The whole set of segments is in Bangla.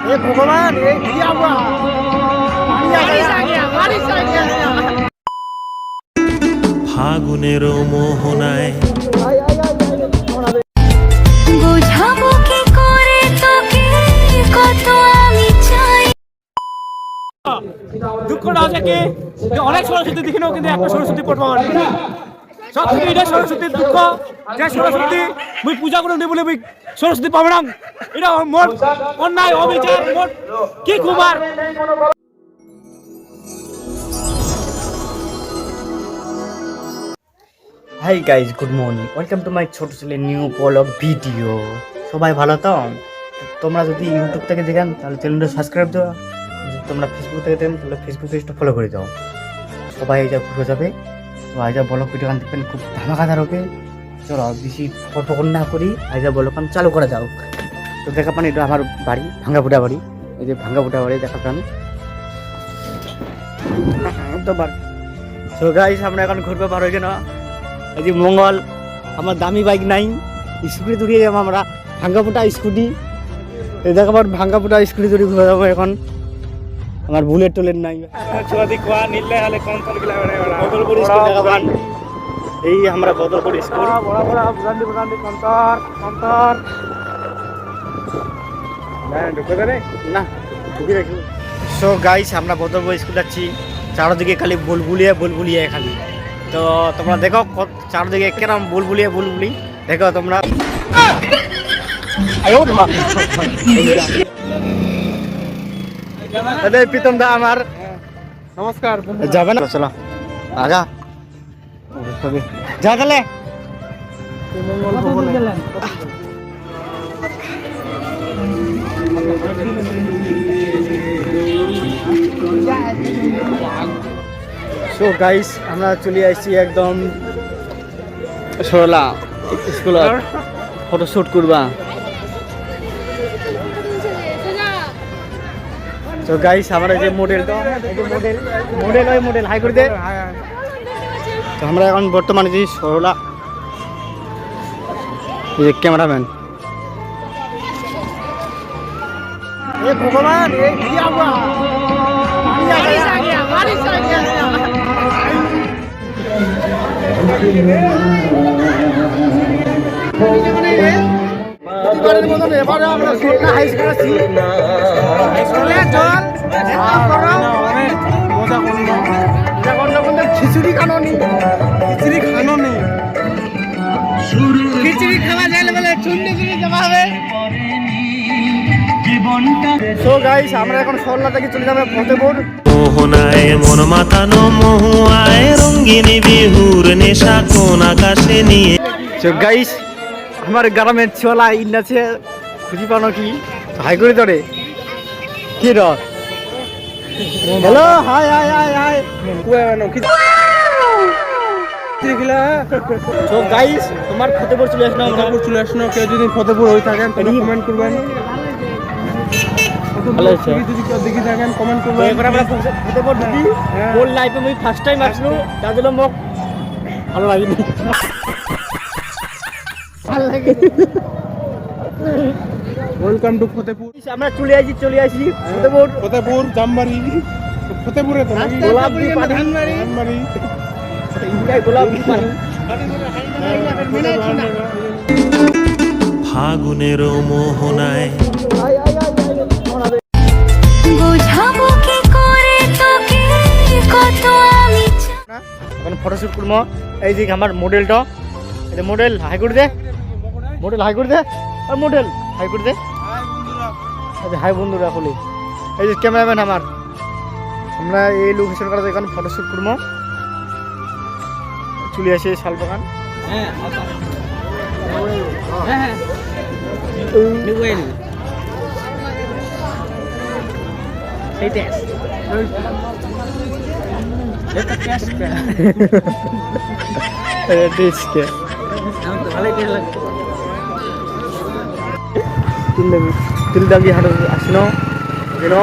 हे भगवान ये क्या हुआ बारिश आ गया ফাগুনের মোহনায় বোঝাবো কি করে তোকে কত আমি চাই। দুঃখটা আছে কি যে অনেক সরস্বতী দেখি নাও কিন্তু একটা সরস্বতী পড়বা পারি সব থেকে এটা সরস্বতীর দুঃখ যে সরস্বতী মুই পূজা করে দেব বলে মুই সরস্বতী পাবো না এটা মোর অন্যায় অবিচার মোর কি Kumar. Hi guys, good morning, welcome to my ছোট ছেলে নিউ ব্লগ ভিডিও। সবাই ভালো তো? তোমরা যদি ইউটিউব থেকে দেখেন তাহলে চ্যানেলটা সাবস্ক্রাইব দাও, যদি তোমরা ফেসবুক থেকে দেখেন তাহলে ফেসবুক পেজটা ফলো করে দাও। সবাই এই যা ঘুরে যাবে তো আইজা ব্লগ ভিডিও গান দেখবেন, খুব ধামাকাদার হবে। চলো বেশি ফটোকন না করি, আইজা ব্লগ গান চালু করা যাও। তো দেখা পান এটা আমার বাড়ি, ভাঙ্গাফুটা বাড়ি। এই যে ভাঙ্গাফুটা বাড়ি দেখা পান তো বাড়ি। তো গাইজ আমরা এখন ঘুরবে পারো কেন, এই যে মঙ্গল আমার দামি বাইক নাই, স্কুটি দূরিয়ে যাবো আমরা, ভাঙ্গাফুটা স্কুটি। এই দেখো আমার ভাঙ্গাফুটা স্কুটি দূরে ঘুরে যাবো এখন, আমার বুলেট টুলেট নাই। এই আমরা বদলপুর স্কুল না ঢুকে রাখি। সো গাইস আমরা বদলপুর স্কুল যাচ্ছি, চারদিকে খালি বুলবুলিয়ে খালি। তো তোমরা দেখো চারদিকে কেরম বুলবুলি দেখো তোমরা। প্রীতম দা আমার নমস্কার যাবে না, চলো আগা যা গেলে সো গাইস আমরা চলে আসছি একদম সরলা স্কুল ফটোশুট করবা। তো গাইস আমার যে মডেলটা মডেল হাই করে দে। তো আমরা এখন বর্তমানে যে সরলা এই ক্যামেরাম্যান। हे भगवान ये क्या हुआ बारिश आ गया প্রতিবারের মতন এবারে আমরা সরলা হাই স্কুলে আছি। স্কুলে চল অনেক মজা করলো খিচুড়ি খানোনি খিচুড়ি খাওয়া যায় বলে চুন্ডি জমা হবে। সো গাইস আমরা এখন সরলা থেকে চলে যাবে ফতেপুর। মোহনায় মন মাতানো মহুয়ায় রঙ্গিন বিহুর নেশা কোন আকাশে নিয়ে। সো গাইস আমার গ্রামের ছোলা ইন আছে, খুঁজি পানো কি হাই করে ধরে কি র hello hi high high high so guys তোমার ফতেপুর চলে আসলো, কেউ যদি ফতেপুর হয়ে থাকেন তাহলে কমেন্ট করবেন, ভালো আছে যদি কেউ দেখি থাকেন কমেন্ট করবেন। এবার আমরা ফতেপুর ঢুকি, ওর লাইফে আমি ফার্স্ট টাইম আসলো, তার জন্য মোক ভালো লাগেনি। Welcome to Fatehpur. আমরা চলে আসি ফতেপুর জামবাড়ি ফতেপুরে তো নাকি গোলাপদি ধানবাড়ি ইন্ডিয়া গোলাপদি পানি। ফাগুনের মোহনায় বোঝাবো কি করে তোকে কত আমি চাই। এখন ফটোশুট করবো। এই যে আমার মডেলটা, এই যে মডেল হাই করে দে, মডেল হাই করে দে, আর মডেল হাই করে দে। আচ্ছা হাই বন্ধুরা বলি, এই যে ক্যামেরাম্যান আমার, আমরা এই লোকেশন করা এখন ফটোশুট করবো। চলে আসে শালবাগান। তিলদাঙ্গি হাট আসলো কেন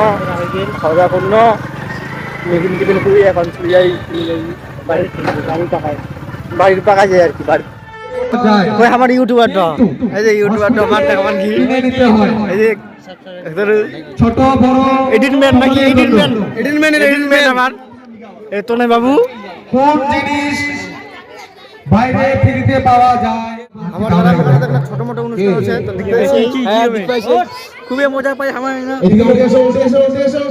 খাওয়া দাওয়া করলো, মেঘিন টিফিন করি এখন চলে যাই বাড়ির পাকা যায় আর কি। বাড়ি ওই আমার ইউটিউবারটা, এই যে ইউটিউবারটা আমার দেখাবান কি, এই যে ছোট বড় এডিটম্যান নাকি এডিটম্যান আমার এ তো নাই বাবু কোন জিনিস বাইরে ফ্রিতে পাওয়া যায়? আমার ছোট মোটো অনুষ্ঠান আছে তো দেখতে খুবই মজা পাই আমার এদিকে উঠে এসো, উঠে এসো, উঠে এসো।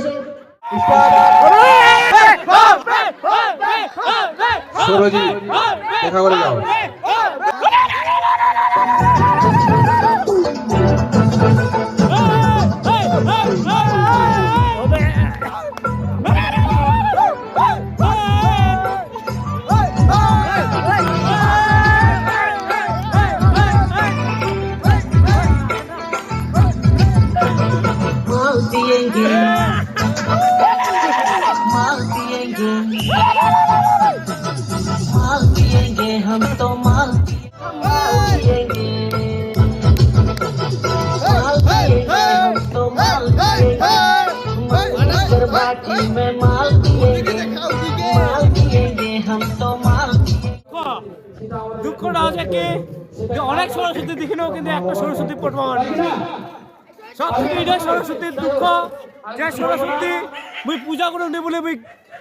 সরোজি দেখা করে যাও। हम तो माल पिएंगे हम तो माल पिएंगे बाटी में माल पिएंगे हम तो माल দুঃখটা আছে কি যে অনেক সরস্বতী দেখিলেও কিন্তু একটা সরস্বতী পট পাওয়া যায় না। সব থেকে এটা সরস্বতীর দুঃখ যে সরস্বতী মুই পূজা করে নি বলে মুই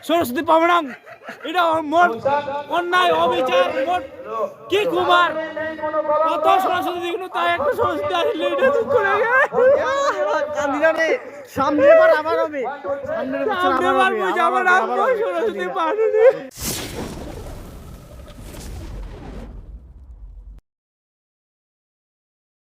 সরস্বতী পাবো না। এটা মোর অন্যায় অবিচার মোর কি কুমার কত সরস্বতী দেখিল তাই একটা সরস্বতী আসলে এটা দুঃখ লাগে। সামনের বার আবার হবে সামনে বার মুই যাবো না সরস্বতী পাবো না।